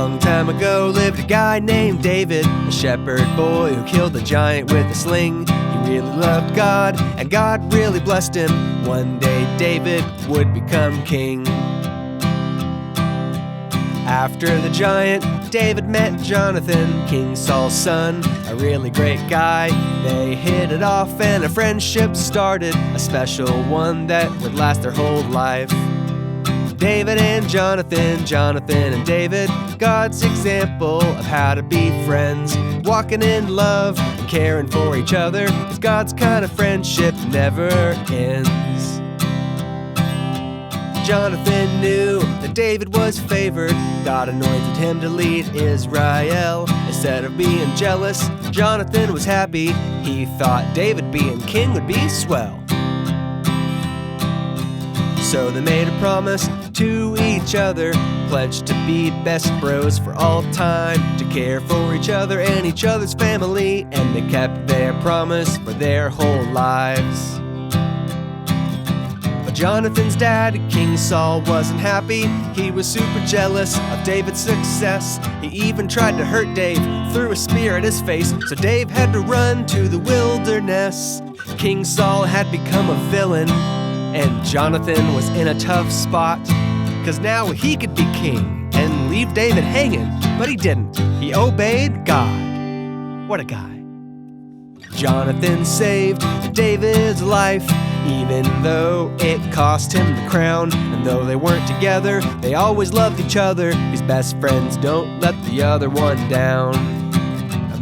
long time ago lived a guy named David, a shepherd boy who killed a giant with a sling. He really loved God, and God really blessed him. One day David would become king. After the giant, David met Jonathan, King Saul's son, a really great guy. They hit it off and a friendship started, a special one that would last their whole life. David and Jonathan, Jonathan and David, God's example of how to be friends. Walking in love and caring for each other, 'cause God's kind of friendship never ends. Jonathan knew that David was favored. God anointed him to lead Israel. Instead of being jealous, Jonathan was happy. He thought David being king would be swell. So they made a promise to each other, pledged to be best bros for all time, to care for each other and each other's family, and they kept their promise for their whole lives. But Jonathan's dad, King Saul, wasn't happy. He was super jealous of David's success. He even tried to hurt Dave, threw a spear at his face, so Dave had to run to the wilderness. King Saul had become a villain, and Jonathan was in a tough spot, 'cause now he could be king and leave David hanging, but he didn't. He obeyed God. What a guy. Jonathan saved David's life, even though it cost him the crown. And though they weren't together, they always loved each other, 'cause best friends don't let the other one down.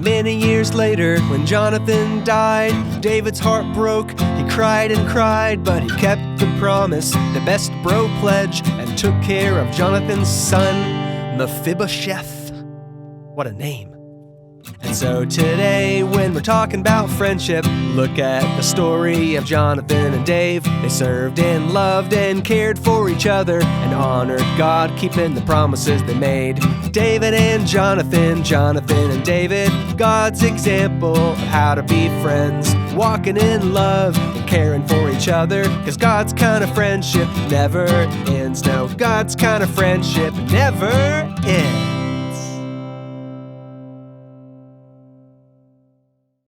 Many years later, when Jonathan died, David's heart broke. He cried and cried, but he kept the promise, the best bro pledge, and took care of Jonathan's son, Mephibosheth. What a name. And so today, when we're talking about friendship, look at the story of Jonathan and Dave. They served and loved and cared for each other and honored God, keeping the promises they made. David and Jonathan, Jonathan and David, God's example of how to be friends, walking in love and caring for each other, 'cause God's kind of friendship never ends. No, God's kind of friendship never ends.